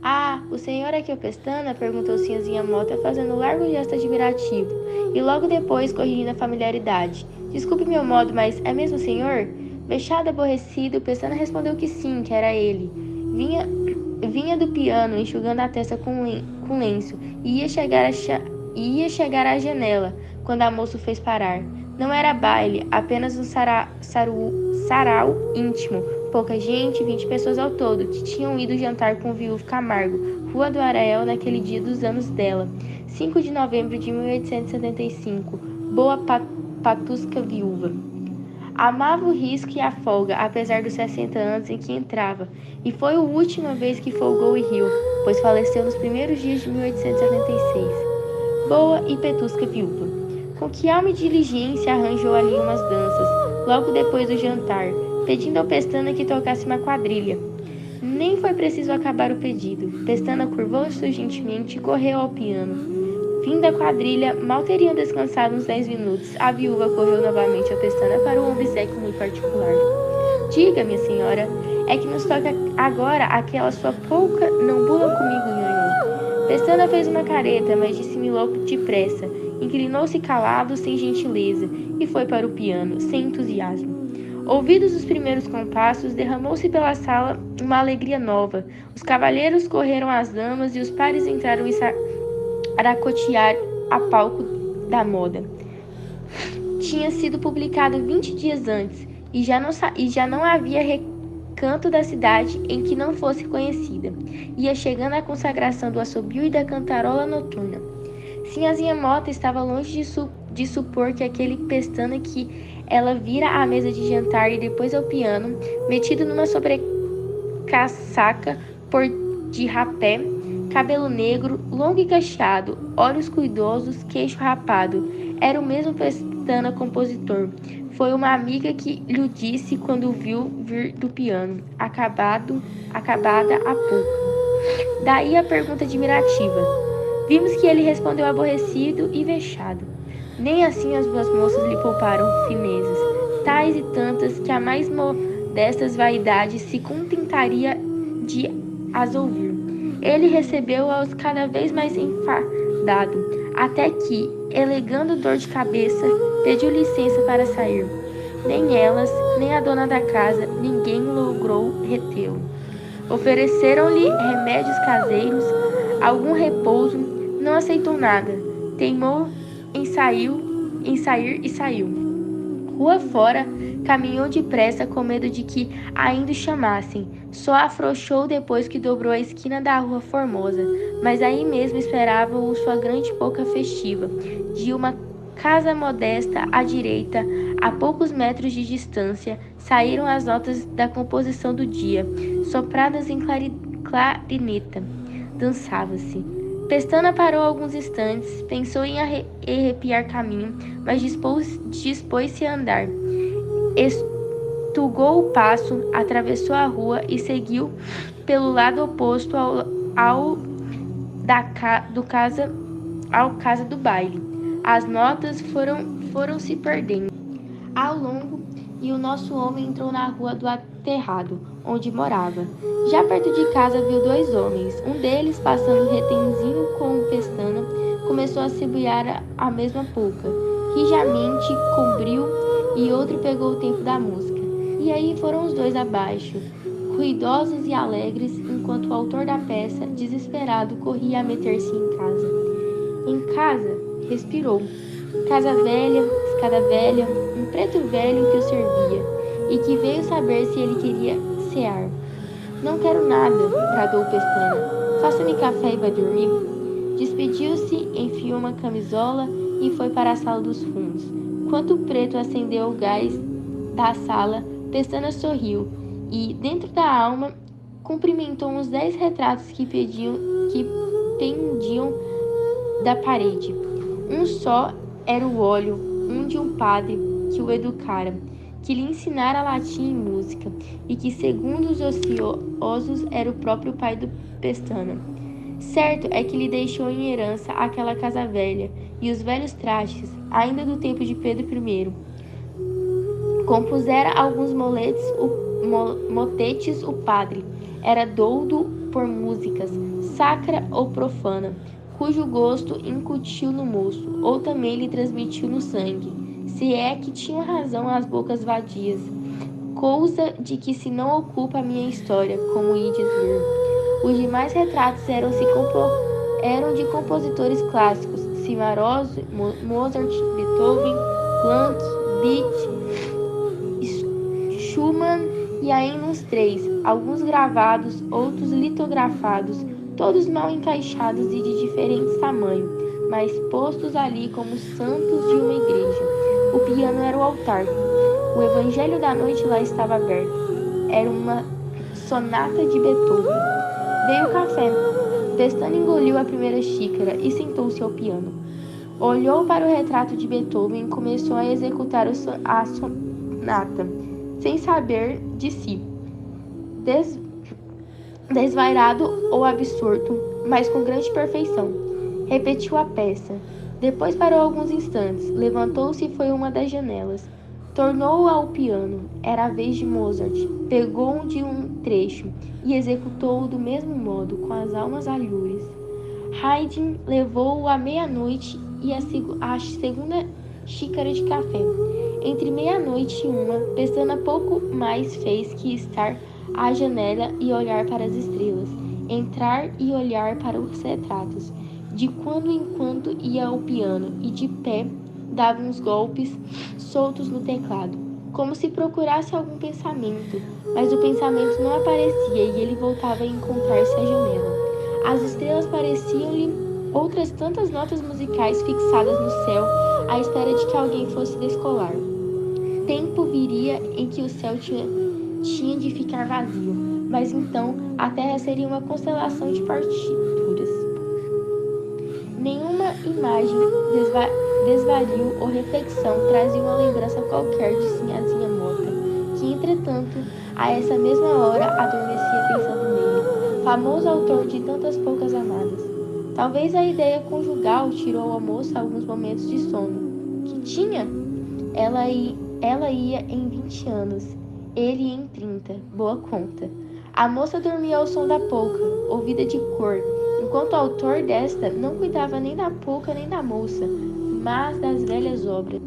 Ah, o senhor é que é o Pestana? Perguntou Sinhazinha Mota, fazendo um largo gesto admirativo, e logo depois corrigindo a familiaridade. Desculpe meu modo, mas é mesmo o senhor? Vexado, aborrecido, Pestana respondeu que sim, que era ele. Vinha do piano, enxugando a testa com lenço, e ia chegar à janela, quando a moça o fez parar. Não era baile, apenas um sarau íntimo. Pouca gente, 20 pessoas ao todo, que tinham ido jantar com o viúvo Camargo, Rua do Arael, naquele dia dos anos dela, 5 de novembro de 1875. Boa patusca viúva. Amava o risco e a folga, apesar dos 60 anos em que entrava, e foi a última vez que folgou e riu, pois faleceu nos primeiros dias de 1876. Boa e petusca viúva. Com que alma e diligência arranjou ali umas danças, logo depois do jantar, pedindo ao Pestana que tocasse uma quadrilha. Nem foi preciso acabar o pedido. Pestana curvou-se urgentemente e correu ao piano. Fim da quadrilha, mal teriam descansado uns 10 minutos, a viúva correu novamente ao Pestana para um obséquio muito particular. Diga, minha senhora, é que nos toca agora aquela sua pouca não bula comigo, nhonhô. Pestana fez uma careta, mas dissimulou depressa. Inclinou-se calado, sem gentileza, e foi para o piano, sem entusiasmo. Ouvidos os primeiros compassos, derramou-se pela sala uma alegria nova. Os cavalheiros correram às damas e os pares entraram aracotear a palco da moda. Tinha sido publicado 20 dias antes, e já não havia recanto da cidade em que não fosse conhecida. Ia chegando a consagração do assobio e da cantarola noturna. Sinhazinha Mota estava longe de supor que aquele Pestana que ela vira à mesa de jantar e depois ao piano, metido numa sobrecasaca de rapé, cabelo negro, longo e cacheado, olhos cuidosos, queixo rapado, era o mesmo Pestana compositor. Foi uma amiga que lhe disse quando o viu vir do piano, acabada há pouco. Daí a pergunta admirativa. Vimos que ele respondeu aborrecido e vexado. Nem assim as duas moças lhe pouparam finezas, tais e tantas que a mais modestas vaidades se contentaria de as ouvir. Ele recebeu-as cada vez mais enfadado, até que, alegando dor de cabeça, pediu licença para sair. Nem elas, nem a dona da casa, ninguém logrou retê-lo. Ofereceram-lhe remédios caseiros, algum repouso, não aceitou nada. Teimou em sair e saiu. Rua fora, caminhou depressa com medo de que ainda o chamassem. Só afrouxou depois que dobrou a esquina da Rua Formosa, mas aí mesmo esperava-o sua grande boca festiva. De uma casa modesta à direita, a poucos metros de distância, saíram as notas da composição do dia, sopradas em clarineta. Dançava-se. Pestana parou alguns instantes, pensou em arrepiar caminho, mas dispôs-se a andar. Estugou o passo, atravessou a rua e seguiu pelo lado oposto ao casa do baile. As notas foram se perdendo ao longo e o nosso homem entrou na rua do aterrado, onde morava. Já perto de casa viu dois homens. Um deles, passando retenzinho com o Pestana, começou a assobiar a mesma polca. Rijamente cobriu e outro pegou o tempo da música. E aí foram os dois abaixo, ruidosos e alegres, enquanto o autor da peça, desesperado, corria a meter-se em casa. Em casa, respirou. Casa velha, escada velha, um preto velho que o servia, e que veio saber se ele queria cear. Não quero nada, bradou Pestana. Faça-me café e vai dormir. Despediu-se, enfiou uma camisola e foi para a sala dos fundos. Quando o preto acendeu o gás da sala, Pestana sorriu e, dentro da alma, cumprimentou uns 10 retratos que pendiam da parede. Um só era o óleo, um de um padre que o educara, que lhe ensinara latim e música, e que, segundo os ociosos, era o próprio pai do Pestana. Certo é que lhe deixou em herança aquela casa velha e os velhos trastes, ainda do tempo de Pedro I. Compusera alguns motetes o padre. Era doudo por músicas, sacra ou profana, cujo gosto incutiu no moço, ou também lhe transmitiu no sangue, se é que tinham razão as bocas vadias, coisa de que se não ocupa a minha história, como ides ver. Os demais retratos eram de compositores clássicos, Cimarosa, Mozart, Beethoven, Gluck, Bach, Schumann e ainda uns 3, alguns gravados, outros litografados, todos mal encaixados e de diferentes tamanhos, mas postos ali como santos de uma igreja. O piano era o altar. O Evangelho da Noite lá estava aberto. Era uma sonata de Beethoven. Veio o café. Pestana engoliu a primeira xícara e sentou-se ao piano. Olhou para o retrato de Beethoven e começou a executar a sonata, sem saber de si, desvairado ou absorto, mas com grande perfeição. Repetiu a peça. Depois parou alguns instantes, levantou-se e foi a uma das janelas. Tornou ao piano. Era a vez de Mozart. Pegou de um trecho e executou-o do mesmo modo, com as almas alhures. Haydn levou-o à meia-noite e a segunda xícara de café. Entre meia-noite e uma, Pestana pouco mais fez que estar à janela e olhar para as estrelas, entrar e olhar para os retratos. De quando em quando ia ao piano e, de pé, dava uns golpes soltos no teclado, como se procurasse algum pensamento, mas o pensamento não aparecia e ele voltava a encontrar-se à janela. As estrelas pareciam-lhe outras tantas notas musicais fixadas no céu, à espera de que alguém fosse descolar. Tempo viria em que o céu tinha de ficar vazio, mas então a terra seria uma constelação de partituras. Nenhuma imagem, desvario ou reflexão trazia uma lembrança qualquer de sinhazinha morta, que, entretanto, a essa mesma hora adormecia pensando nele, famoso autor de tantas poucas amadas. Talvez a ideia conjugal tirou à moça alguns momentos de sono. Que tinha? Ela ia em 20 anos, ele em 30, boa conta. A moça dormia ao som da polca, ouvida de cor, enquanto o autor desta não cuidava nem da polca nem da moça, mas das velhas obras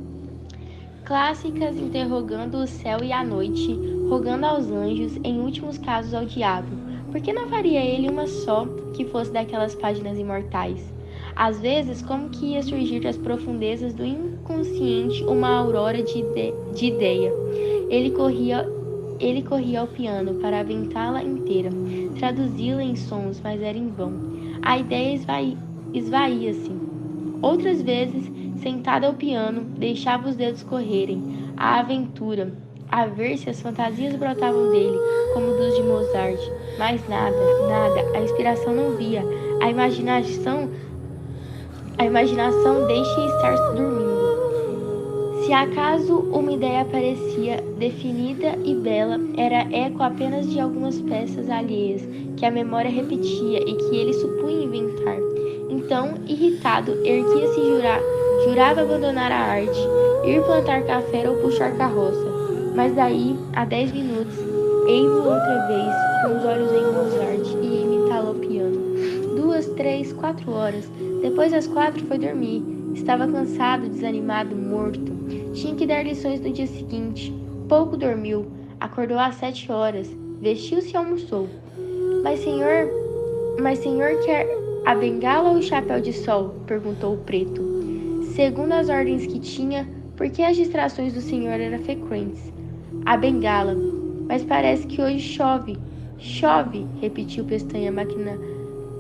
clássicas, interrogando o céu e a noite, rogando aos anjos, em últimos casos ao diabo. Por que não faria ele uma só que fosse daquelas páginas imortais? Às vezes, como que ia surgir das profundezas do inconsciente uma aurora de ideia. Ele corria ao piano para aventá-la inteira, traduzi-la em sons, mas era em vão. A ideia esvaía-se. Outras vezes, sentado ao piano, deixava os dedos correrem, a aventura, a ver se as fantasias brotavam dele, como dos de Mozart. Mas nada, a inspiração não via, a imaginação deixa estar dormindo. Se acaso uma ideia parecia definida e bela, era eco apenas de algumas peças alheias que a memória repetia e que ele supunha inventar. Então, irritado, erguia-se e jurava abandonar a arte, ir plantar café ou puxar carroça. Mas daí, a 10 minutos, ei-lo outra vez, com os olhos em Mozart, e imitá-lo ao piano. 2, 3, 4 horas. Depois das 4 foi dormir. Estava cansado, desanimado, morto. Tinha que dar lições no dia seguinte. Pouco dormiu. Acordou às 7 horas. Vestiu-se e almoçou. Mas senhor quer a bengala ou o chapéu de sol? Perguntou o preto. Segundo as ordens que tinha, porque as distrações do senhor eram frequentes. A bengala. Mas parece que hoje chove. Chove, repetiu Pestanha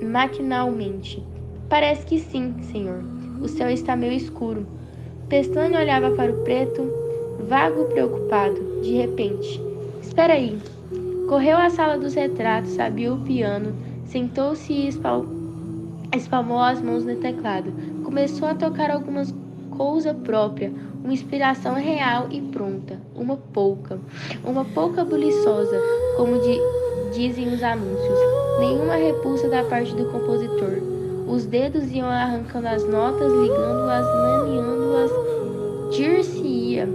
maquinalmente. Parece que sim, senhor. O céu está meio escuro. Pestanha olhava para o preto, vago e preocupado. De repente, espera aí. Correu à sala dos retratos, abriu o piano, sentou-se e espalmou as mãos no teclado. Começou a tocar algumas coisa própria, uma inspiração real e pronta, uma polca buliçosa, como dizem os anúncios. Nenhuma repulsa da parte do compositor. Os dedos iam arrancando as notas, ligando-as, maniando-as. Dir-se-ia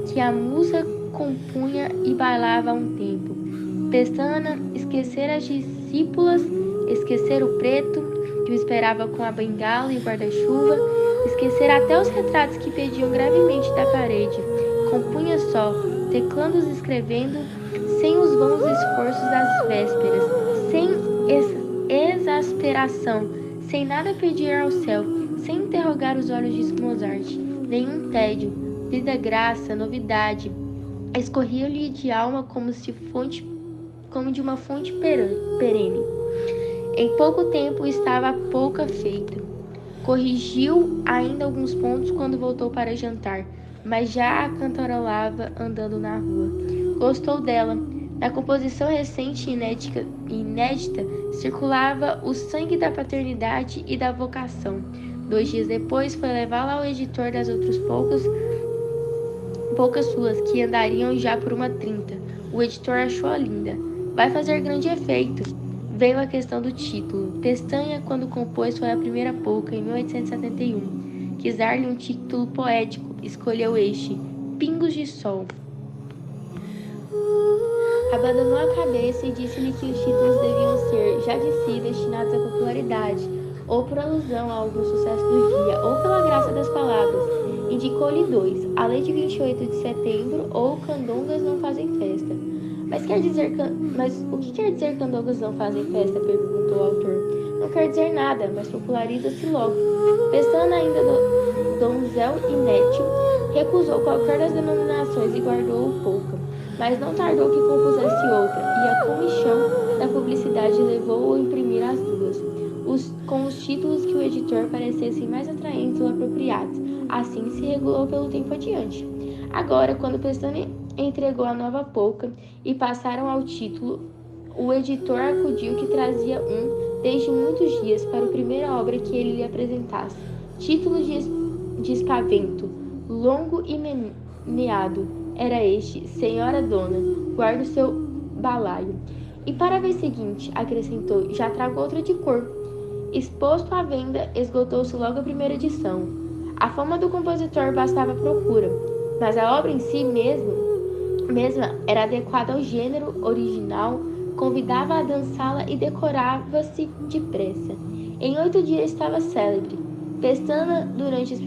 que a musa compunha e bailava a um tempo. Pestana esquecera de discípulas, esquecer o preto, que o esperava com a bengala e o guarda-chuva, esquecer até os retratos que pediam gravemente da parede, compunha só, teclando e escrevendo, sem os vãos esforços das vésperas, sem exasperação, sem nada pedir ao céu, sem interrogar os olhos de Mozart, nenhum tédio, vida graça, novidade, escorria-lhe de alma como de uma fonte perene. Em pouco tempo estava a pouca feita. Corrigiu ainda alguns pontos quando voltou para jantar, mas já a cantarolava andando na rua. Gostou dela. Na composição recente e inédita circulava o sangue da paternidade e da vocação. 2 dias depois foi levá-la ao editor das outras poucas suas, que andariam já por uma 30. O editor achou-a linda. Vai fazer grande efeito. Veio a questão do título. Pestanha, quando compôs, foi a primeira polca, em 1871. Quis dar-lhe um título poético. Escolheu este, Pingos de Sol. Abandonou a cabeça e disse-lhe que os títulos deviam ser, já de si, destinados à popularidade, ou por alusão a algum sucesso do dia, ou pela graça das palavras. Indicou-lhe 2, a Lei de 28 de setembro ou Candongas não fazem festa. Mas o que quer dizer Candongas não fazem festa? Perguntou o autor. Não quer dizer nada, mas populariza-se logo. Pestana, ainda donzel inútil, recusou qualquer das denominações e guardou o polca. Mas não tardou que compusesse outra, e a comichão da publicidade levou-o a imprimir as duas, com os títulos que o editor parecessem mais atraentes ou apropriados. Assim se regulou pelo tempo adiante. Agora, quando Pestana entregou a nova polca e passaram ao título, o editor acudiu que trazia desde muitos dias, para a primeira obra que ele lhe apresentasse. Título de espavento, longo e meneado, era este: Senhora Dona, guarda o seu balaio. E para a vez seguinte, acrescentou, já trago outra de cor. Exposto à venda, esgotou-se logo a primeira edição. A fama do compositor bastava à procura, mas a obra em si mesma era adequada ao gênero original, convidava a dançá-la e decorava-se depressa. Em 8 dias estava célebre. Pestana, durante os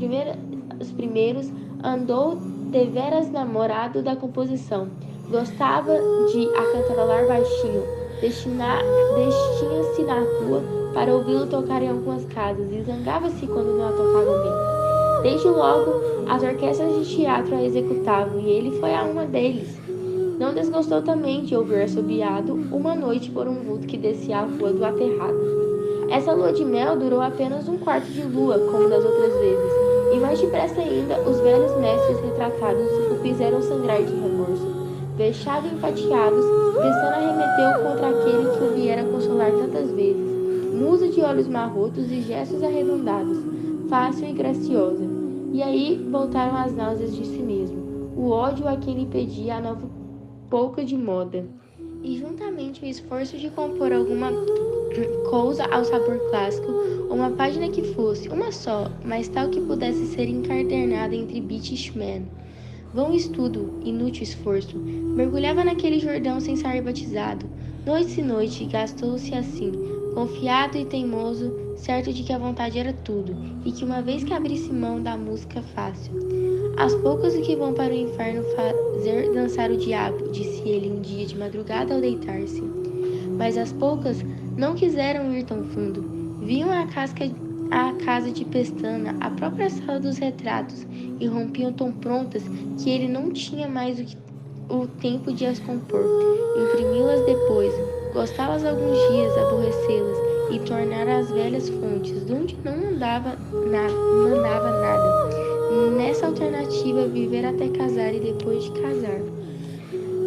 primeiros, andou deveras namorado da composição. Gostava de acantarolar baixinho. Destinha-se na rua para ouvi-lo tocar em algumas casas e zangava-se quando não a tocavam bem. Desde logo, as orquestras de teatro a executavam e ele foi a uma deles. Não desgostou também de ouvir assobiado uma noite por um vulto que descia a rua do aterrado. Essa lua de mel durou apenas um quarto de lua, como das outras vezes, e mais depressa ainda os velhos mestres retratados o fizeram sangrar de remorso. Vexado e enfastiados, Pestana arremeteu contra aquele que o viera consolar tantas vezes. Musa de olhos marrotos e gestos arredondados, fácil e graciosa. E aí voltaram as náuseas de si mesmo, o ódio a quem lhe pedia a nova polca de moda, e juntamente o esforço de compor alguma coisa ao sabor clássico, uma página que fosse, uma só, mas tal que pudesse ser encadernada entre Beat e Schumann. Vão estudo, inútil esforço, mergulhava naquele Jordão sem ser batizado. Noite e noite gastou-se assim, confiado e teimoso, certo de que a vontade era tudo, e que uma vez que abrisse mão da música fácil. As poucas que vão para o inferno fazer dançar o diabo, disse ele um dia de madrugada ao deitar-se. Mas as poucas não quiseram ir tão fundo. Viam a casa de Pestana, a própria sala dos retratos, e rompiam tão prontas que ele não tinha mais o tempo de as compor, imprimi-las depois, gostá-las alguns dias, aborrecê-las e tornar às velhas fontes, donde não mandava nada. Nessa alternativa, viver até casar e depois de casar.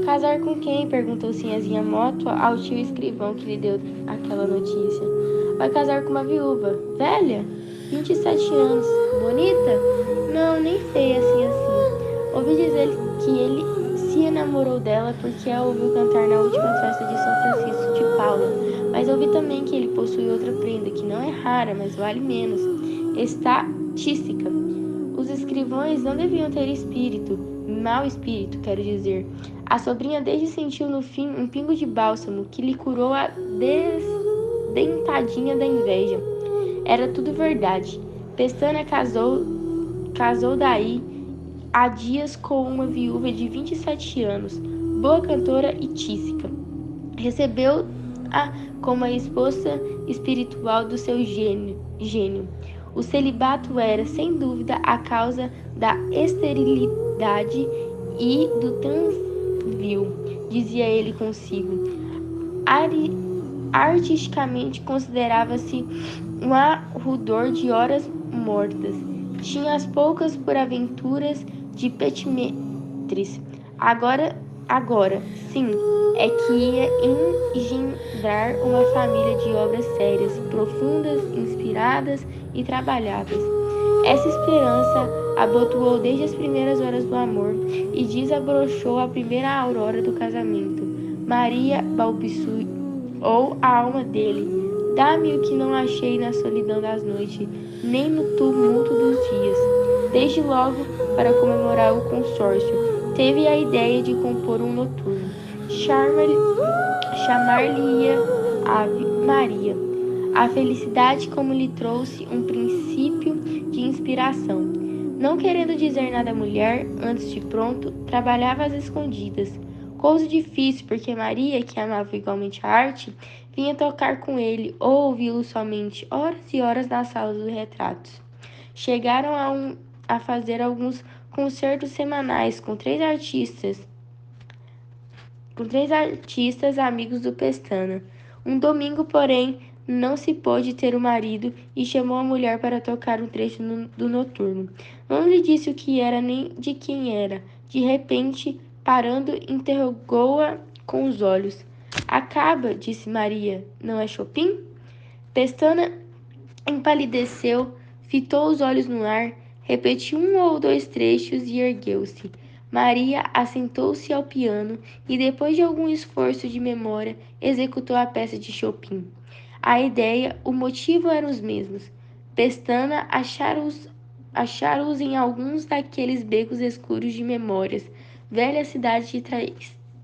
Casar com quem? Perguntou Sinhazinha Moto ao tio escrivão que lhe deu aquela notícia. Vai casar com uma viúva. Velha? 27 anos. Bonita? Não, nem feia assim. Ouvi dizer que ele se enamorou dela porque a ouviu cantar na última festa de São Francisco de Paula. Mas ouvi também que ele possui outra prenda, que não é rara, mas vale menos. Estatística. Os escrivães não deviam ter mau espírito, quero dizer. A sobrinha desde sentiu no fim um pingo de bálsamo que lhe curou a desdentadinha da inveja. Era tudo verdade. Pestana casou daí há dias com uma viúva de 27 anos, boa cantora e tísica. Recebeu-a como a esposa espiritual do seu gênio. O celibato era, sem dúvida, a causa da esterilidade e do transvio, dizia ele consigo. Artisticamente considerava-se um arrudor de horas mortas. Tinha as poucas por aventuras de petimetres. Agora, sim, é que ia engendrar uma família de obras sérias, profundas, inspiradas e trabalhadas. Essa esperança abotoou desde as primeiras horas do amor e desabrochou a primeira aurora do casamento. Maria balbuciou a alma dele: dá-me o que não achei na solidão das noites, nem no tumulto dos dias. Desde logo, para comemorar o consórcio, teve a ideia de compor um noturno. Chamar-lhe-ia Ave Maria. A felicidade como lhe trouxe um princípio de inspiração. Não querendo dizer nada à mulher, antes de pronto, trabalhava às escondidas. Coisa difícil, porque Maria, que amava igualmente a arte, vinha tocar com ele ou ouvi-lo somente horas e horas na sala dos retratos. Chegaram a fazer alguns concertos semanais com três artistas amigos do Pestana. Um domingo, porém, não se pôde ter o marido e chamou a mulher para tocar um trecho do noturno. Não lhe disse o que era nem de quem era. De repente, parando, interrogou-a com os olhos. Acaba, disse Maria, não é Chopin? Pestana empalideceu, fitou os olhos no ar, repetiu um ou dois trechos e ergueu-se. Maria assentou-se ao piano e, depois de algum esforço de memória, executou a peça de Chopin. A ideia, o motivo eram os mesmos. Pestana acharam-os em alguns daqueles becos escuros de memórias, velha cidade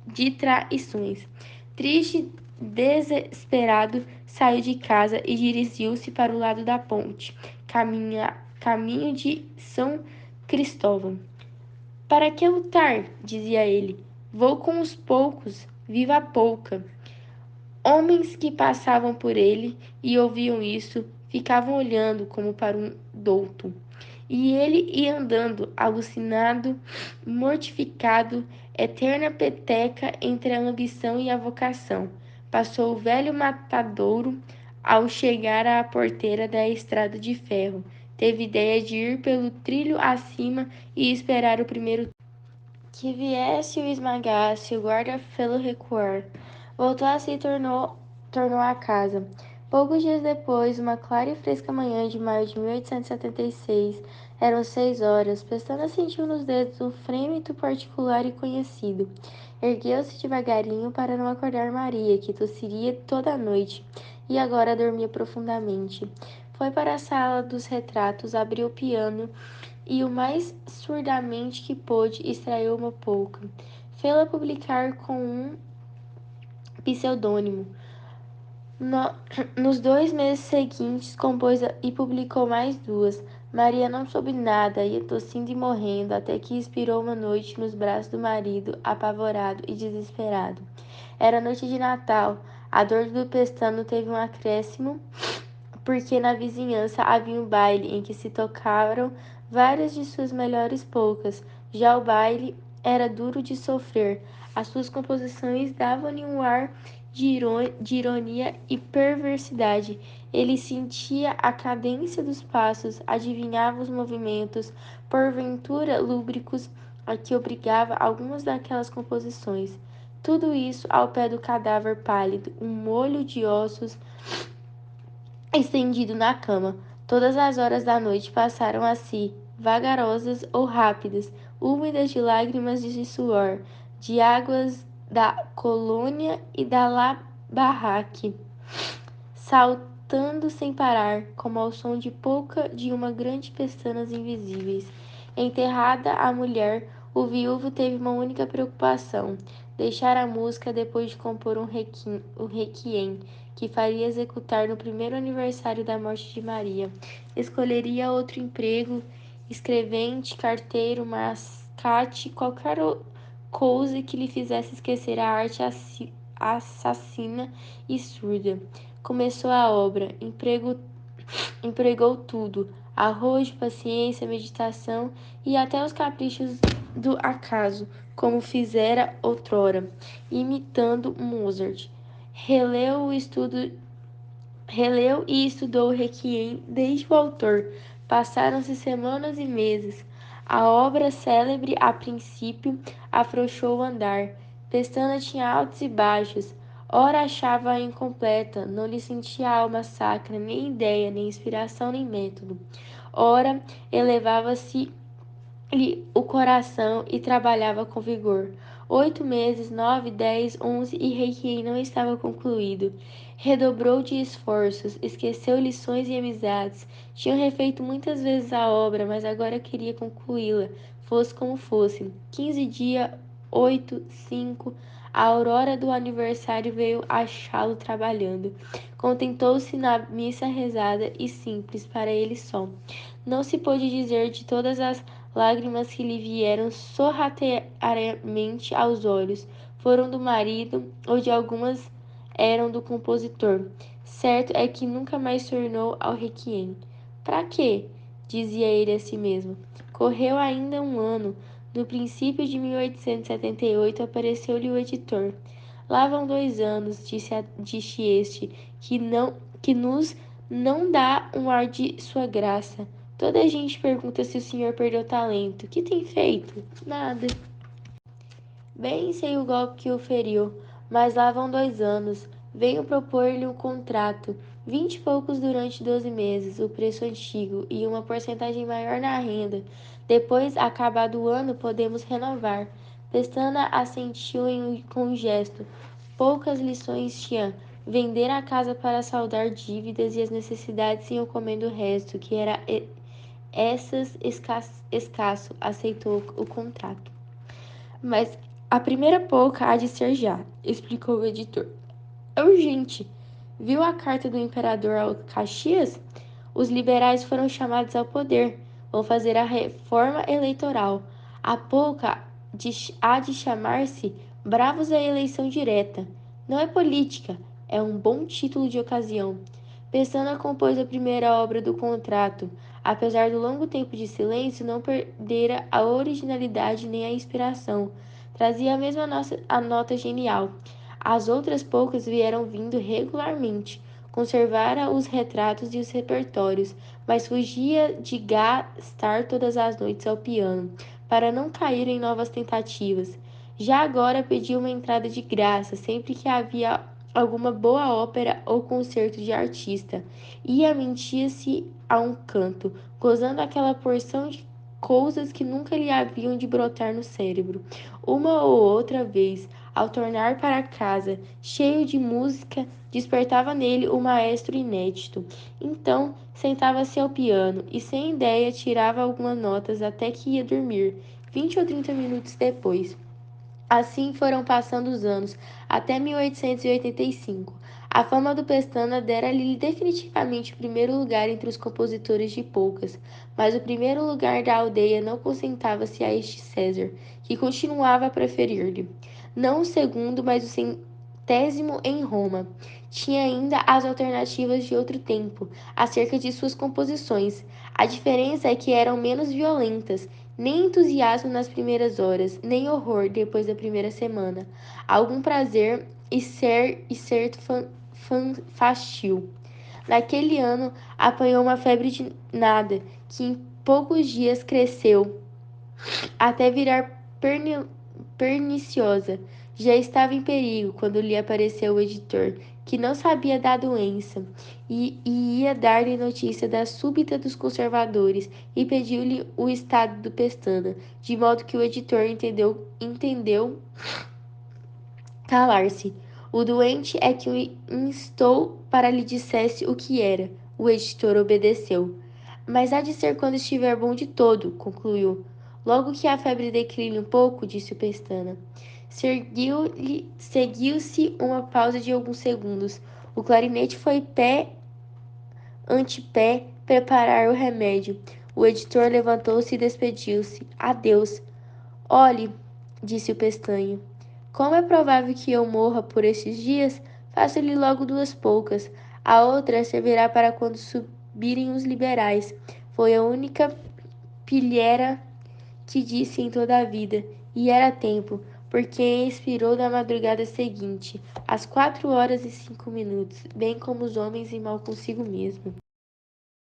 de traições. Triste, desesperado, saiu de casa e dirigiu-se para o lado da ponte, caminho de São Cristóvão. Para que lutar? Dizia ele. Vou com os poucos, viva a pouca. Homens que passavam por ele e ouviam isso ficavam olhando como para um douto. E ele ia andando, alucinado, mortificado, eterna peteca entre a ambição e a vocação. Passou o velho matadouro ao chegar à porteira da estrada de ferro. Teve ideia de ir pelo trilho acima e esperar o primeiro que viesse o esmagasse, o guarda fê-lo recuar. Voltou-se e tornou à casa. Poucos dias depois, uma clara e fresca manhã de maio de 1876, eram 6 horas. Pestana sentiu nos dedos um frêmito particular e conhecido. Ergueu-se devagarinho para não acordar Maria, que tossiria toda a noite e agora dormia profundamente. Foi para a sala dos retratos, abriu o piano e, o mais surdamente que pôde, extraiu uma polca. Fê-la publicar com um pseudônimo. Nos 2 meses seguintes, compôs e publicou mais duas. Maria não soube nada, ia tossindo e morrendo, até que expirou uma noite nos braços do marido, apavorado e desesperado. Era noite de Natal. A dor do pestano teve um acréscimo, porque na vizinhança havia um baile em que se tocaram várias de suas melhores polcas. Já o baile era duro de sofrer. As suas composições davam-lhe um ar de ironia e perversidade. Ele sentia a cadência dos passos, adivinhava os movimentos, porventura lúbricos, a que obrigava algumas daquelas composições. Tudo isso ao pé do cadáver pálido, um molho de ossos estendido na cama. Todas as horas da noite passaram assim, vagarosas ou rápidas, úmidas de lágrimas de suor, de águas da colônia e da La Barraque, saltando sem parar, como ao som de polca de uma grande pestanas invisíveis. Enterrada a mulher, o viúvo teve uma única preocupação: deixara a música depois de compor um requiem que faria executar no primeiro aniversário da morte de Maria. Escolheria outro emprego, escrevente, carteiro, mascate, qualquer coisa que lhe fizesse esquecer a arte assassina e surda. Começou a obra, empregou tudo: arrojo, paciência, meditação e até os caprichos do acaso, como fizera outrora, imitando Mozart. Releu o estudo Releu e estudou o Requiem desde o autor. Passaram-se semanas e meses. A obra, célebre a princípio, afrouxou o andar. Pestana tinha altos e baixos. Ora achava-a incompleta, não lhe sentia a alma sacra, nem ideia, nem inspiração, nem método. Ora, elevava-se-lhe o coração e trabalhava com vigor. 8 meses, 9, 10, 11 e Requiem não estava concluído. Redobrou de esforços, esqueceu lições e amizades. Tinham refeito muitas vezes a obra, mas agora queria concluí-la, fosse como fosse. 15 dias, 8, 5. A aurora do aniversário veio achá-lo trabalhando. Contentou-se na missa rezada e simples para ele só. Não se pôde dizer de todas as lágrimas que lhe vieram sorrateiramente aos olhos, foram do marido ou de algumas eram do compositor. Certo é que nunca mais tornou ao Requiem. Para quê? Dizia ele a si mesmo. Correu ainda um ano. No princípio de 1878 apareceu-lhe o editor. Lá vão 2 anos, disse este, que nos não dá um ar de sua graça. Toda a gente pergunta se o senhor perdeu talento. Que tem feito? Nada. Bem sei o golpe que o feriu, mas lá vão 2 anos. Venho propor-lhe um contrato. 20 e poucos durante 12 meses, o preço antigo, e uma porcentagem maior na renda. Depois, acabado o ano, podemos renovar. Pestana assentiu com um gesto. Poucas lições tinha. Vender a casa para saldar dívidas e as necessidades iam comendo o resto, que era essas escasso. Aceitou o contrato. Mas a primeira polca há de ser já, explicou o editor. É urgente. Viu a carta do imperador ao Caxias? Os liberais foram chamados ao poder. Vão fazer a reforma eleitoral. A polca há de chamar-se Bravos à Eleição Direta. Não é política, é um bom título de ocasião. Pestana compôs a primeira obra do contrato. Apesar do longo tempo de silêncio, não perdera a originalidade nem a inspiração. Trazia a mesma nota genial. As outras poucas vieram vindo regularmente. Conservara os retratos e os repertórios, mas fugia de gastar todas as noites ao piano, para não cair em novas tentativas. Já agora pedia uma entrada de graça sempre que havia alguma boa ópera ou concerto de artista. Ia mentia-se a um canto, gozando aquela porção de coisas que nunca lhe haviam de brotar no cérebro. Uma ou outra vez, ao tornar para casa, cheio de música, despertava nele o maestro inédito. Então, sentava-se ao piano e, sem ideia, tirava algumas notas até que ia dormir, 20 ou 30 minutos depois. Assim foram passando os anos, até 1885. A fama do Pestana dera-lhe definitivamente o primeiro lugar entre os compositores de polcas, mas o primeiro lugar da aldeia não consentava-se a este César, que continuava a preferir-lhe. Não o segundo, mas o centésimo em Roma. Tinha ainda as alternativas de outro tempo, acerca de suas composições. A diferença é que eram menos violentas, nem entusiasmo nas primeiras horas, nem horror depois da primeira semana. Algum prazer e certo fastio. Naquele ano, apanhou uma febre de nada, que em poucos dias cresceu até virar perniciosa. Já estava em perigo quando lhe apareceu o editor, que não sabia da doença, e ia dar-lhe notícia da súbita dos conservadores, e pediu-lhe o estado do Pestana, de modo que o editor entendeu calar-se. O doente é que o instou para lhe dissesse o que era. O editor obedeceu. Mas há de ser quando estiver bom de todo, concluiu. Logo que a febre decline um pouco, disse o Pestana. Seguiu-se uma pausa de alguns segundos. O clarinete foi pé ante pé preparar o remédio. O editor levantou-se e despediu-se. Adeus. Olhe, disse o Pestanho. Como é provável que eu morra por estes dias, faço-lhe logo duas poucas. A outra servirá para quando subirem os liberais. Foi a única pilheira que disse em toda a vida, e era tempo, porque expirou na madrugada seguinte, às 4h05, bem como os homens e mal consigo mesmo.